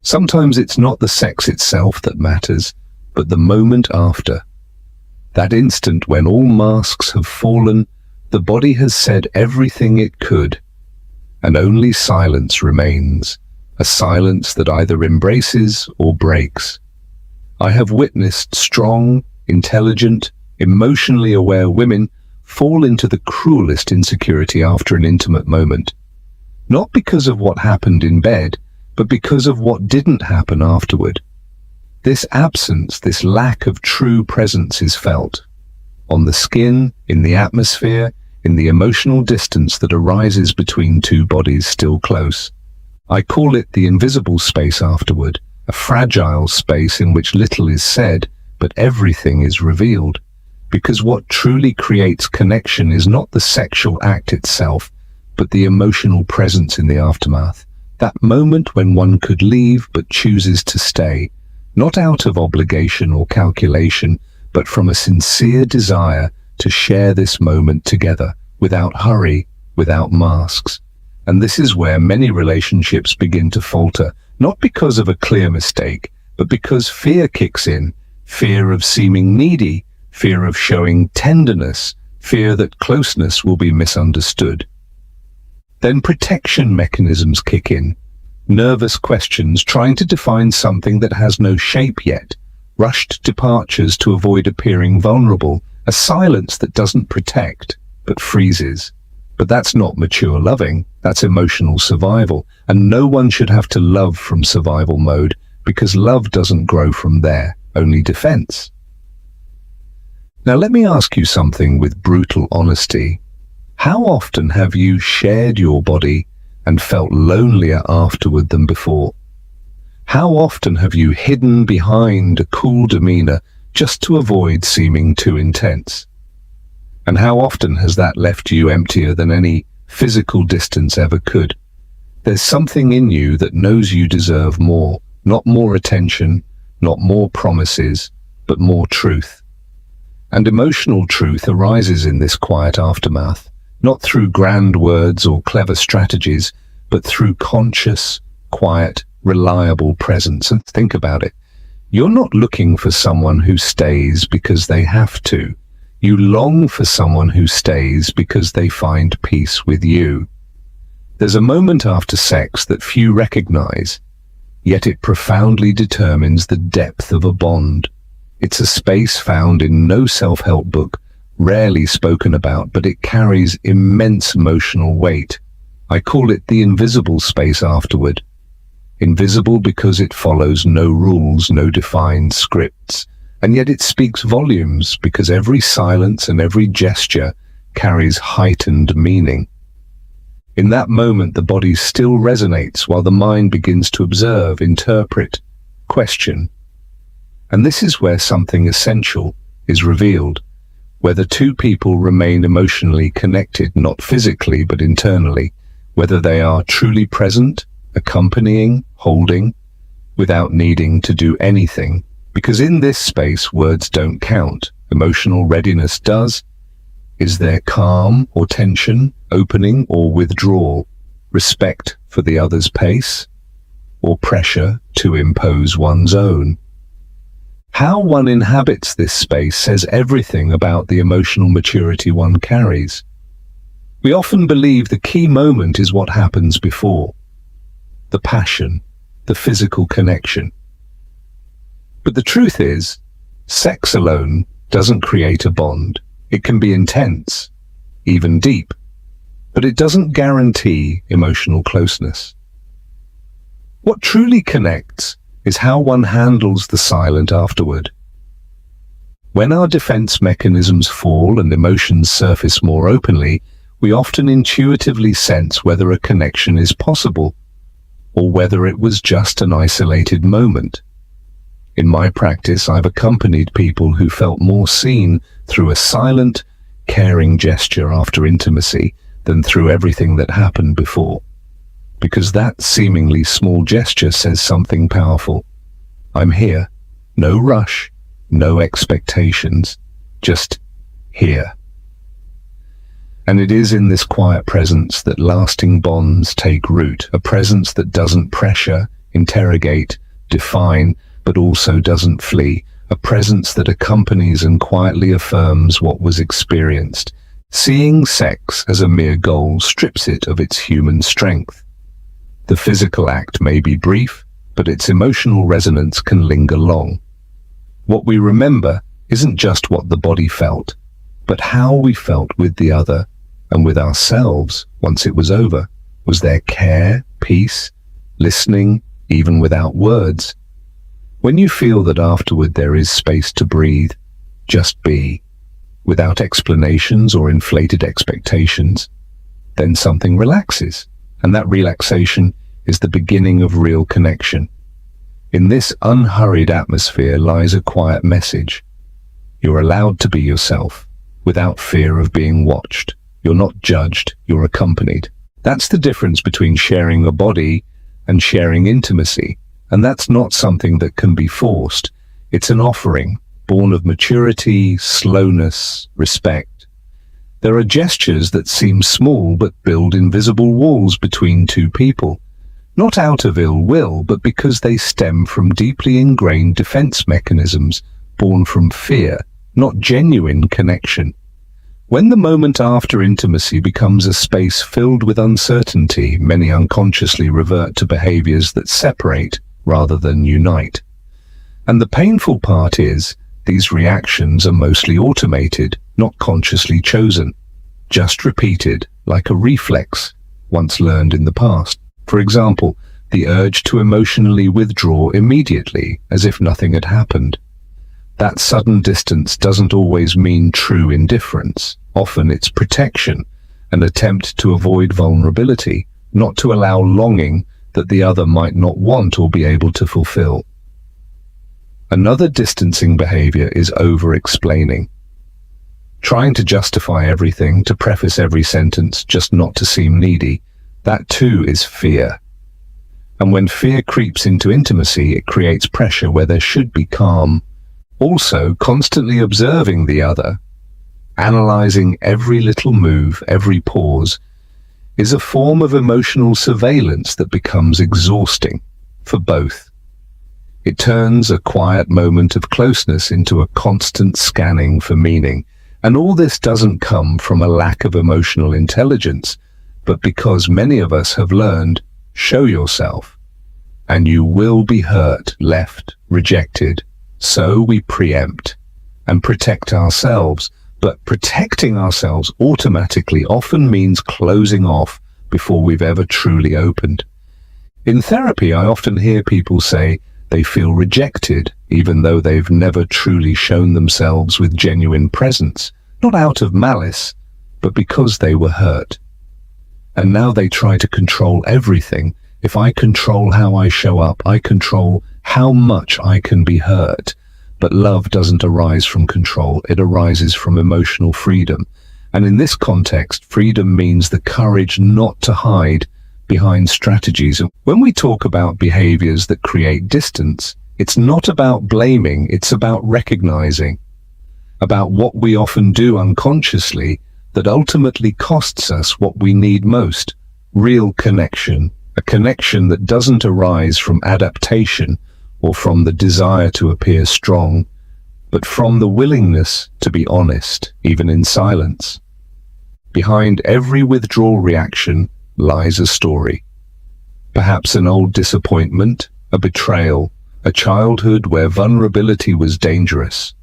Sometimes it's not the sex itself that matters, but the moment after. That instant when all masks have fallen, the body has said everything it could, and only silence remains, a silence that either embraces or breaks. I have witnessed strong, intelligent, emotionally aware women fall into the cruelest insecurity after an intimate moment. Not because of what happened in bed, but because of what didn't happen afterward. This absence, this lack of true presence is felt on the skin, in the atmosphere, in the emotional distance that arises between two bodies still close. I call it the invisible space afterward, a fragile space in which little is said, but everything is revealed. Because what truly creates connection is not the sexual act itself, but the emotional presence in the aftermath. That moment when one could leave but chooses to stay, not out of obligation or calculation, but from a sincere desire to share this moment together, without hurry, without masks. And this is where many relationships begin to falter, not because of a clear mistake, but because fear kicks in, fear of seeming needy, fear of showing tenderness, fear that closeness will be misunderstood. Then protection mechanisms kick in, nervous questions trying to define something that has no shape yet, rushed departures to avoid appearing vulnerable, a silence that doesn't protect, but freezes. But that's not mature loving, that's emotional survival, and no one should have to love from survival mode, because love doesn't grow from there, only defense. Now let me ask you something with brutal honesty. How often have you shared your body and felt lonelier afterward than before? How often have you hidden behind a cool demeanor just to avoid seeming too intense? And how often has that left you emptier than any physical distance ever could? There's something in you that knows you deserve more, not more attention, not more promises, but more truth. And emotional truth arises in this quiet aftermath, not through grand words or clever strategies, but through conscious, quiet, reliable presence. And think about it. You're not looking for someone who stays because they have to. You long for someone who stays because they find peace with you. There's a moment after sex that few recognize, yet it profoundly determines the depth of a bond. It's a space found in no self-help book, rarely spoken about, but it carries immense emotional weight. I call it the invisible space afterward. Invisible because it follows no rules, no defined scripts, and yet it speaks volumes because every silence and every gesture carries heightened meaning. In that moment, the body still resonates while the mind begins to observe, interpret, question. And this is where something essential is revealed, whether two people remain emotionally connected, not physically but internally, whether they are truly present, accompanying, holding, without needing to do anything. Because in this space, words don't count. Emotional readiness does. Is there calm or tension, opening or withdrawal, respect for the other's pace, or pressure to impose one's own? How one inhabits this space says everything about the emotional maturity one carries. We often believe the key moment is what happens before. The passion, the physical connection. But the truth is, sex alone doesn't create a bond. It can be intense, even deep, but it doesn't guarantee emotional closeness. What truly connects is how one handles the silent afterward. When our defense mechanisms fall and emotions surface more openly, we often intuitively sense whether a connection is possible or whether it was just an isolated moment. In my practice, I've accompanied people who felt more seen through a silent, caring gesture after intimacy than through everything that happened before. Because that seemingly small gesture says something powerful. I'm here. No rush, no expectations, just here. And it is in this quiet presence that lasting bonds take root, a presence that doesn't pressure, interrogate, define, but also doesn't flee, a presence that accompanies and quietly affirms what was experienced. Seeing sex as a mere goal strips it of its human strength. The physical act may be brief, but its emotional resonance can linger long. What we remember isn't just what the body felt, but how we felt with the other and with ourselves once it was over. Was there care, peace, listening, even without words? When you feel that afterward there is space to breathe, just be, without explanations or inflated expectations, then something relaxes, and that relaxation is the beginning of real connection. In this unhurried atmosphere lies a quiet message. You're allowed to be yourself, without fear of being watched. You're not judged, you're accompanied. That's the difference between sharing a body and sharing intimacy, and that's not something that can be forced. It's an offering, born of maturity, slowness, respect. There are gestures that seem small but build invisible walls between two people, not out of ill will, but because they stem from deeply ingrained defense mechanisms born from fear, not genuine connection. When the moment after intimacy becomes a space filled with uncertainty, many unconsciously revert to behaviors that separate rather than unite. And the painful part is, these reactions are mostly automated, not consciously chosen, just repeated like a reflex once learned in the past. For example, the urge to emotionally withdraw immediately, as if nothing had happened. That sudden distance doesn't always mean true indifference. Often it's protection, an attempt to avoid vulnerability, not to allow longing that the other might not want or be able to fulfill. Another distancing behavior is over-explaining. Trying to justify everything, to preface every sentence just not to seem needy. That too is fear. And when fear creeps into intimacy, it creates pressure where there should be calm. Also, constantly observing the other, analyzing every little move, every pause, is a form of emotional surveillance that becomes exhausting for both. It turns a quiet moment of closeness into a constant scanning for meaning. And all this doesn't come from a lack of emotional intelligence, but because many of us have learned, show yourself, and you will be hurt, left, rejected. So we preempt and protect ourselves, but protecting ourselves automatically often means closing off before we've ever truly opened. In therapy, I often hear people say they feel rejected, even though they've never truly shown themselves with genuine presence, not out of malice, but because they were hurt. And now they try to control everything. If I control how I show up, I control how much I can be hurt. But love doesn't arise from control, it arises from emotional freedom. And in this context, freedom means the courage not to hide behind strategies. When we talk about behaviors that create distance, it's not about blaming, it's about recognizing, about what we often do unconsciously that ultimately costs us what we need most, real connection, a connection that doesn't arise from adaptation or from the desire to appear strong, but from the willingness to be honest, even in silence. Behind every withdrawal reaction lies a story. Perhaps an old disappointment, a betrayal, a childhood where vulnerability was dangerous.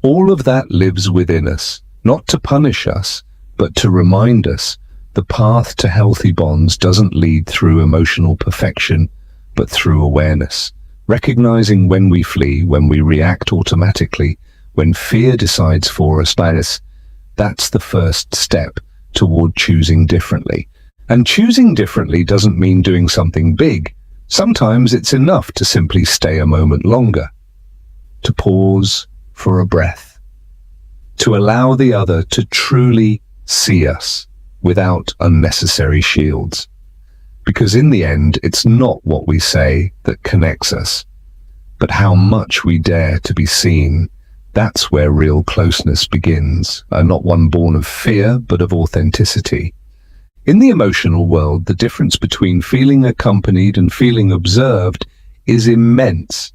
All of that lives within us, not to punish us, but to remind us the path to healthy bonds doesn't lead through emotional perfection, but through awareness. Recognizing when we flee, when we react automatically, when fear decides for us, that's the first step toward choosing differently. And choosing differently doesn't mean doing something big. Sometimes it's enough to simply stay a moment longer, to pause for a breath, to allow the other to truly see us without unnecessary shields. Because in the end, it's not what we say that connects us, but how much we dare to be seen. That's where real closeness begins, not one born of fear, but of authenticity. In the emotional world, the difference between feeling accompanied and feeling observed is immense.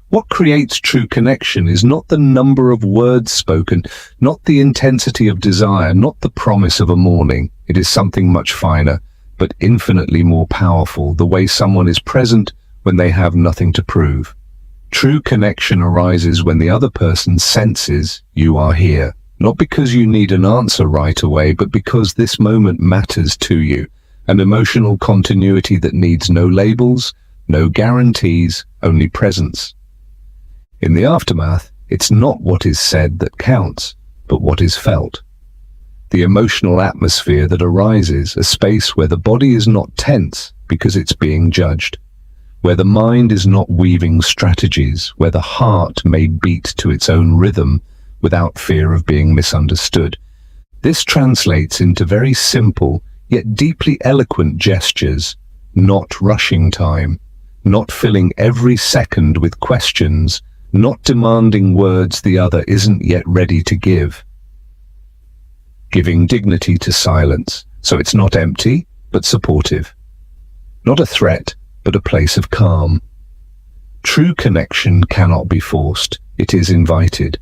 What creates true connection is not the number of words spoken, not the intensity of desire, not the promise of a morning. It is something much finer, but infinitely more powerful, the way someone is present when they have nothing to prove. True connection arises when the other person senses you are here, not because you need an answer right away, but because this moment matters to you, an emotional continuity that needs no labels, no guarantees, only presence. In the aftermath, it's not what is said that counts, but what is felt. The emotional atmosphere that arises, a space where the body is not tense because it's being judged, where the mind is not weaving strategies, where the heart may beat to its own rhythm without fear of being misunderstood. This translates into very simple yet deeply eloquent gestures, not rushing time, not filling every second with questions, not demanding words the other isn't yet ready to give. Giving dignity to silence, so it's not empty, but supportive. Not a threat, but a place of calm. True connection cannot be forced, it is invited.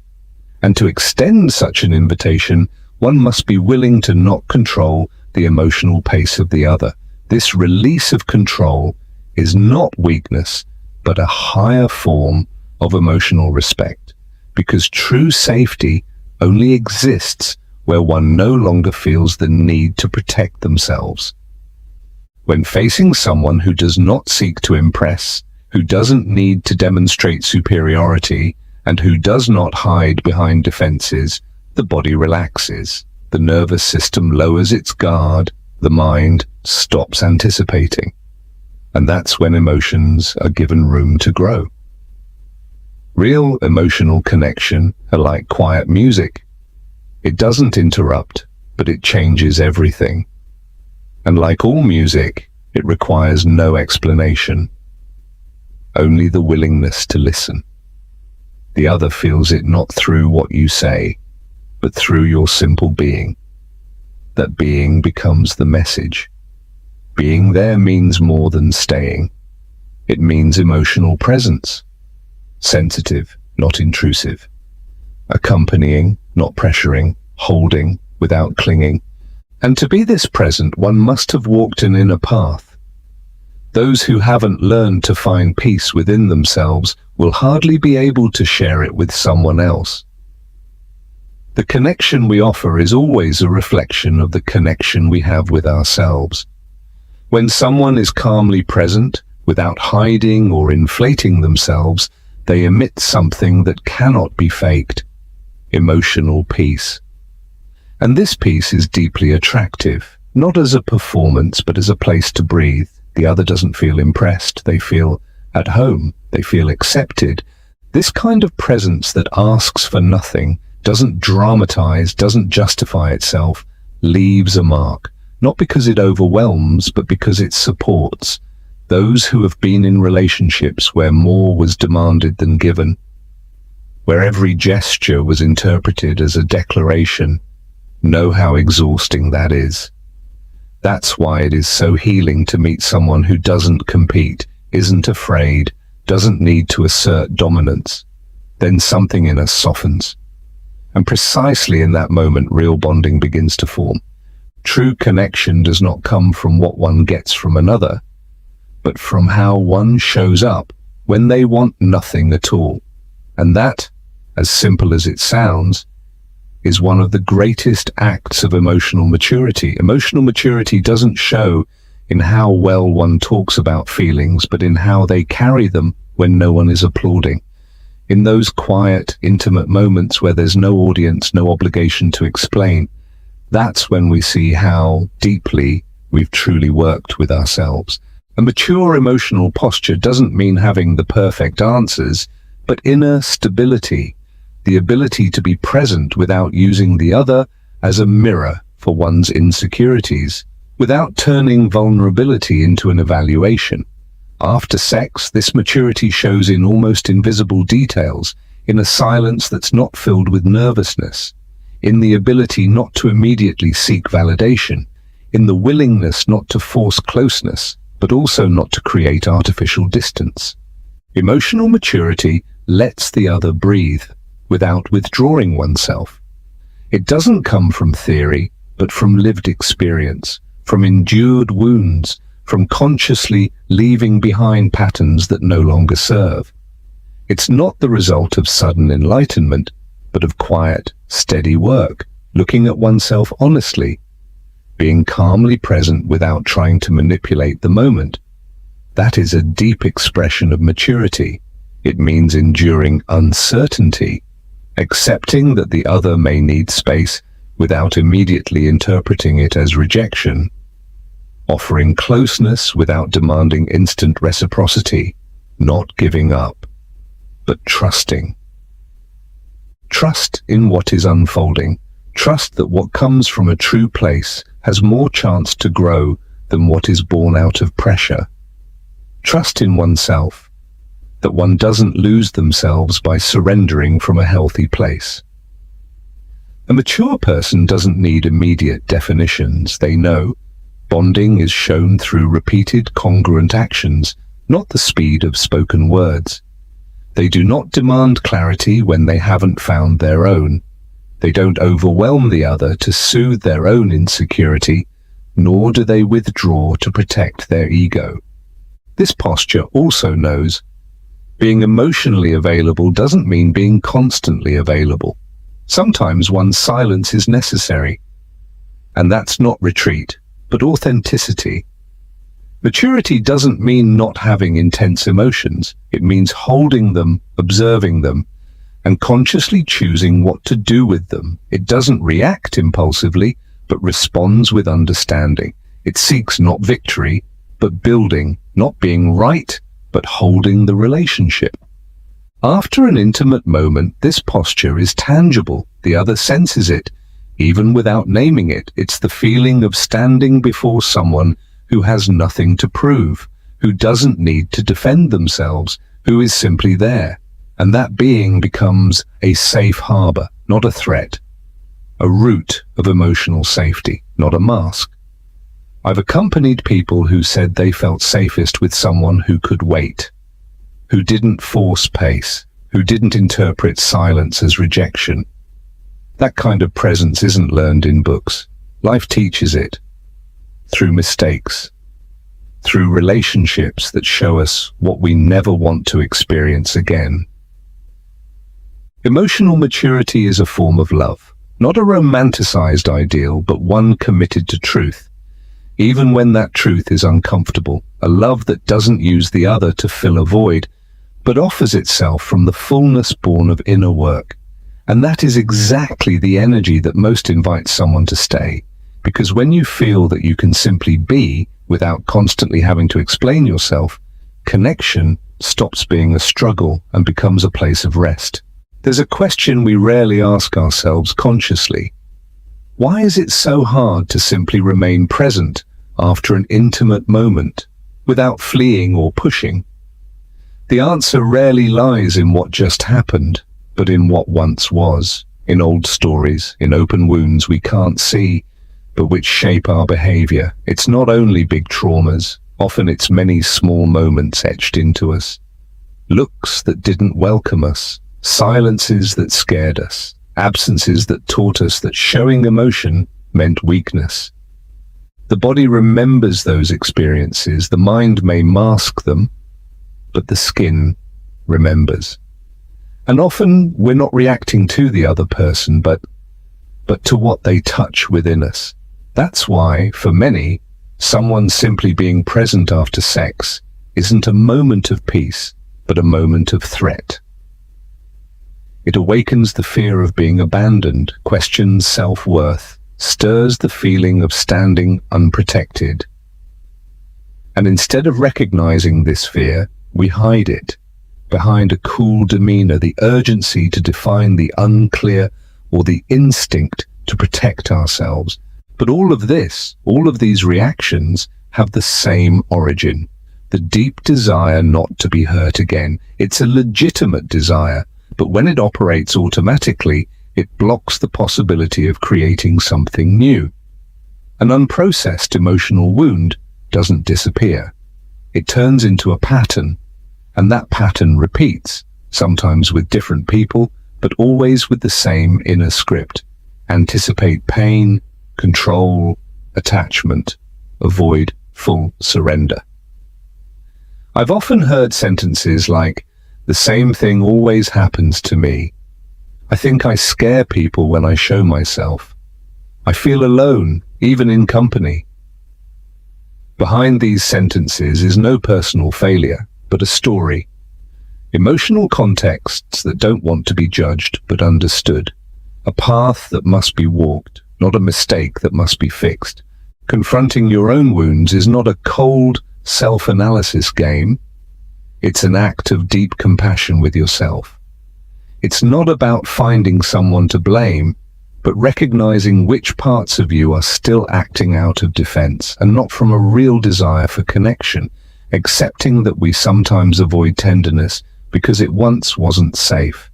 And to extend such an invitation, one must be willing to not control the emotional pace of the other. This release of control is not weakness, but a higher form of emotional respect, because true safety only exists where one no longer feels the need to protect themselves. When facing someone who does not seek to impress, who doesn't need to demonstrate superiority, and who does not hide behind defenses, the body relaxes, the nervous system lowers its guard, the mind stops anticipating. And that's when emotions are given room to grow. Real emotional connection are like quiet music. It doesn't interrupt, but it changes everything. And like all music, it requires no explanation, only the willingness to listen. The other feels it not through what you say, but through your simple being. That being becomes the message. Being there means more than staying. It means emotional presence. Sensitive, not intrusive. Accompanying, not pressuring. Holding, without clinging. And to be this present, one must have walked an inner path. Those who haven't learned to find peace within themselves will hardly be able to share it with someone else. The connection we offer is always a reflection of the connection we have with ourselves. When someone is calmly present, without hiding or inflating themselves, they emit something that cannot be faked: emotional peace. And this peace is deeply attractive, not as a performance, but as a place to breathe. The other doesn't feel impressed, they feel at home, they feel accepted. This kind of presence that asks for nothing, doesn't dramatize, doesn't justify itself, leaves a mark, not because it overwhelms, but because it supports those who have been in relationships where more was demanded than given, where every gesture was interpreted as a declaration. Know how exhausting that is. That's why it is so healing to meet someone who doesn't compete, isn't afraid, doesn't need to assert dominance. Then something in us softens. And precisely in that moment, real bonding begins to form. True connection does not come from what one gets from another, but from how one shows up when they want nothing at all. And that, as simple as it sounds, is one of the greatest acts of emotional maturity. Emotional maturity doesn't show in how well one talks about feelings, but in how they carry them when no one is applauding. In those quiet, intimate moments where there's no audience, no obligation to explain, that's when we see how deeply we've truly worked with ourselves. A mature emotional posture doesn't mean having the perfect answers, but inner stability, the ability to be present without using the other as a mirror for one's insecurities, without turning vulnerability into an evaluation. After sex, this maturity shows in almost invisible details, in a silence that's not filled with nervousness, in the ability not to immediately seek validation, in the willingness not to force closeness, but also not to create artificial distance. Emotional maturity lets the other breathe without withdrawing oneself. It doesn't come from theory, but from lived experience, from endured wounds, from consciously leaving behind patterns that no longer serve. It's not the result of sudden enlightenment, but of quiet, steady work, looking at oneself honestly, being calmly present without trying to manipulate the moment. That is a deep expression of maturity. It means enduring uncertainty, accepting that the other may need space without immediately interpreting it as rejection, offering closeness without demanding instant reciprocity, not giving up, but trusting. Trust in what is unfolding. Trust that what comes from a true place has more chance to grow than what is born out of pressure. Trust in oneself, that one doesn't lose themselves by surrendering from a healthy place. A mature person doesn't need immediate definitions. They know bonding is shown through repeated congruent actions, not the speed of spoken words. They do not demand clarity when they haven't found their own. They don't overwhelm the other to soothe their own insecurity, nor do they withdraw to protect their ego. This posture also knows being emotionally available doesn't mean being constantly available. Sometimes one's silence is necessary, and that's not retreat, but authenticity. Maturity doesn't mean not having intense emotions. It means holding them, observing them, and consciously choosing what to do with them. It doesn't react impulsively, but responds with understanding. It seeks not victory, but building, not being right, but holding the relationship. After an intimate moment, this posture is tangible. The other senses it, even without naming it. It's the feeling of standing before someone who has nothing to prove, who doesn't need to defend themselves, who is simply there. And that being becomes a safe harbor, not a threat, a root of emotional safety, not a mask. I've accompanied people who said they felt safest with someone who could wait, who didn't force pace, who didn't interpret silence as rejection. That kind of presence isn't learned in books. Life teaches it, through mistakes, through relationships that show us what we never want to experience again. Emotional maturity is a form of love, not a romanticized ideal, but one committed to truth, even when that truth is uncomfortable, a love that doesn't use the other to fill a void, but offers itself from the fullness born of inner work. And that is exactly the energy that most invites someone to stay, because when you feel that you can simply be without constantly having to explain yourself, connection stops being a struggle and becomes a place of rest. There's a question we rarely ask ourselves consciously. Why is it so hard to simply remain present after an intimate moment, without fleeing or pushing? The answer rarely lies in what just happened, but in what once was, in old stories, in open wounds we can't see, but which shape our behavior. It's not only big traumas, often it's many small moments etched into us. Looks that didn't welcome us, silences that scared us, absences that taught us that showing emotion meant weakness. The body remembers those experiences. The mind may mask them, but the skin remembers. And often we're not reacting to the other person, but to what they touch within us. That's why, for many, someone simply being present after sex isn't a moment of peace, but a moment of threat. It awakens the fear of being abandoned, questions self-worth, stirs the feeling of standing unprotected. And instead of recognizing this fear, we hide it behind a cool demeanor, the urgency to define the unclear or the instinct to protect ourselves. But all of these reactions have the same origin, the deep desire not to be hurt again. It's a legitimate desire, but when it operates automatically, it blocks the possibility of creating something new. An unprocessed emotional wound doesn't disappear. It turns into a pattern, And that pattern repeats, sometimes with different people, but always with the same inner script. Anticipate pain, control, attachment, avoid full surrender. I've often heard sentences like, "The same thing always happens to me. I think I scare people when I show myself. I feel alone, even in company." Behind these sentences is no personal failure, but a story. Emotional contexts that don't want to be judged but understood. A path that must be walked, not a mistake that must be fixed. Confronting your own wounds is not a cold self-analysis game. It's an act of deep compassion with yourself. It's not about finding someone to blame, but recognizing which parts of you are still acting out of defense and not from a real desire for connection. Accepting that we sometimes avoid tenderness because it once wasn't safe.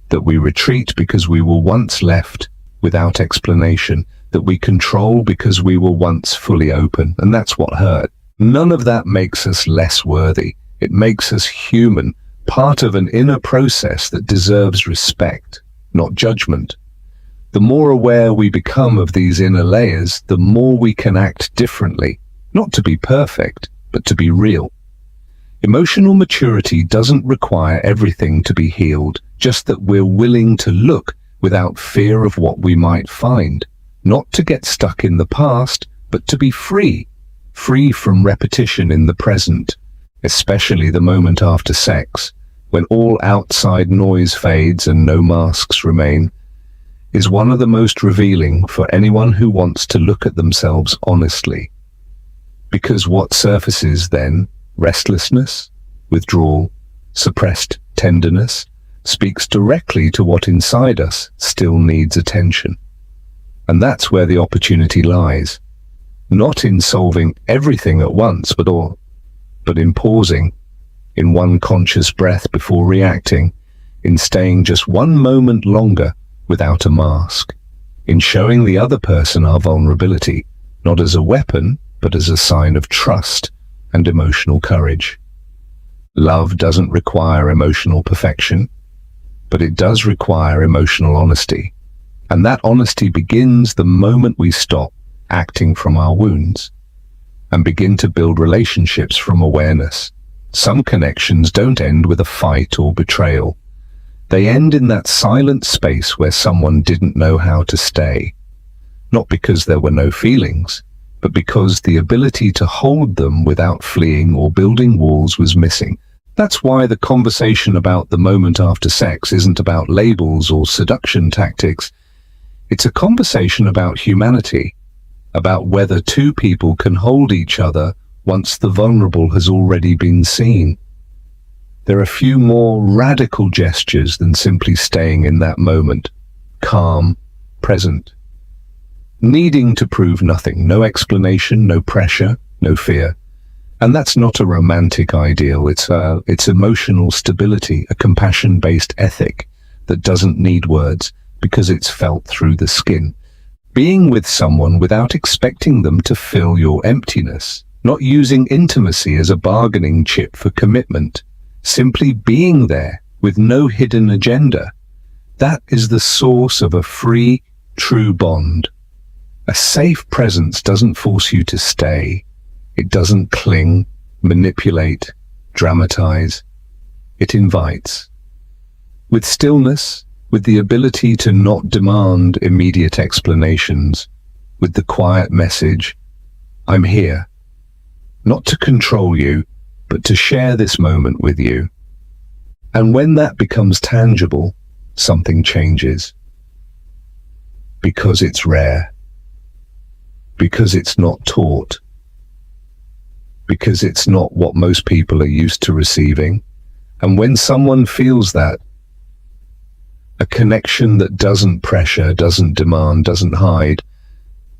That we retreat because we were once left without explanation. That we control because we were once fully open, and that's what hurt. None of that makes us less worthy. It makes us human, part of an inner process that deserves respect, not judgment. The more aware we become of these inner layers, the more we can act differently, not to be perfect, but to be real. Emotional maturity doesn't require everything to be healed, just that we're willing to look without fear of what we might find. Not to get stuck in the past, but to be free from repetition in the present, especially the moment after sex, when all outside noise fades and no masks remain, is one of the most revealing for anyone who wants to look at themselves honestly. Because what surfaces then, restlessness, withdrawal, suppressed tenderness, speaks directly to what inside us still needs attention. And that's where the opportunity lies. Not in solving everything at once, but in pausing, in one conscious breath before reacting, in staying just one moment longer without a mask, in showing the other person our vulnerability, not as a weapon, but as a sign of trust and emotional courage. Love doesn't require emotional perfection, but it does require emotional honesty. And that honesty begins the moment we stop acting from our wounds and begin to build relationships from awareness. Some connections don't end with a fight or betrayal. They end in that silent space where someone didn't know how to stay. Not because there were no feelings, but because the ability to hold them without fleeing or building walls was missing. That's why the conversation about the moment after sex isn't about labels or seduction tactics. It's a conversation about humanity, about whether two people can hold each other once the vulnerable has already been seen. There are few more radical gestures than simply staying in that moment, calm, present, needing to prove nothing, no explanation, no pressure, no fear. And that's not a romantic ideal, it's emotional stability, a compassion-based ethic that doesn't need words because it's felt through the skin. Being with someone without expecting them to fill your emptiness, not using intimacy as a bargaining chip for commitment, simply being there with no hidden agenda. That is the source of a free, true bond. A safe presence doesn't force you to stay. It doesn't cling, manipulate, dramatize. It invites. With stillness, with the ability to not demand immediate explanations, with the quiet message, I'm here. Not to control you, but to share this moment with you. And when that becomes tangible, something changes. Because it's rare. Because it's not taught. Because it's not what most people are used to receiving. And when someone feels that, a connection that doesn't pressure, doesn't demand, doesn't hide,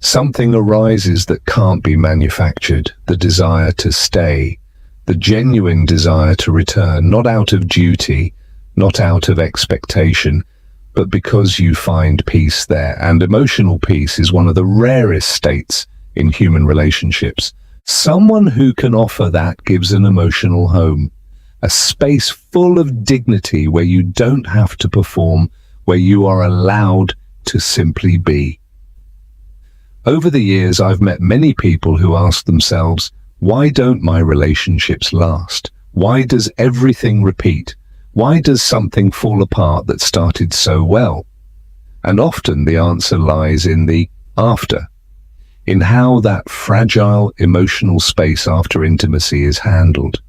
something arises that can't be manufactured, the desire to stay, the genuine desire to return, not out of duty, not out of expectation, but because you find peace there. And emotional peace is one of the rarest states in human relationships. Someone who can offer that gives an emotional home, a space full of dignity where you don't have to perform, where you are allowed to simply be. Over the years, I've met many people who ask themselves, why don't my relationships last? Why does everything repeat? Why does something fall apart that started so well? And often the answer lies in the after, in how that fragile emotional space after intimacy is handled.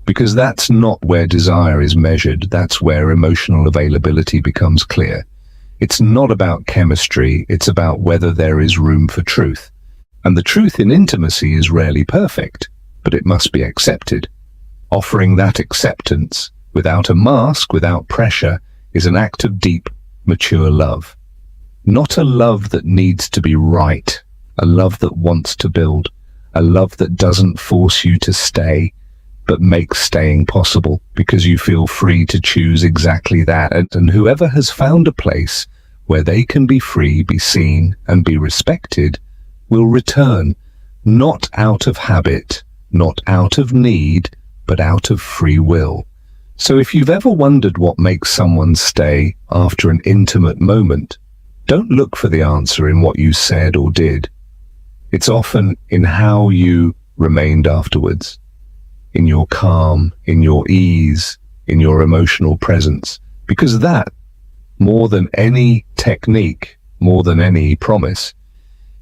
Because that's not where desire is measured, that's where emotional availability becomes clear. It's not about chemistry, it's about whether there is room for truth. And the truth in intimacy is rarely perfect, but it must be accepted. Offering that acceptance, without a mask, without pressure, is an act of deep, mature love. Not a love that needs to be right, a love that wants to build, a love that doesn't force you to stay, but makes staying possible because you feel free to choose exactly that. And whoever has found a place where they can be free, be seen, and be respected will return, not out of habit, not out of need, but out of free will. So if you've ever wondered what makes someone stay after an intimate moment, don't look for the answer in what you said or did. It's often in how you remained afterwards, in your calm, in your ease, in your emotional presence. Because that, more than any technique, more than any promise,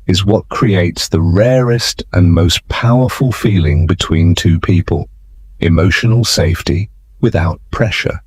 is what creates the rarest and most powerful feeling between two people: emotional safety without pressure.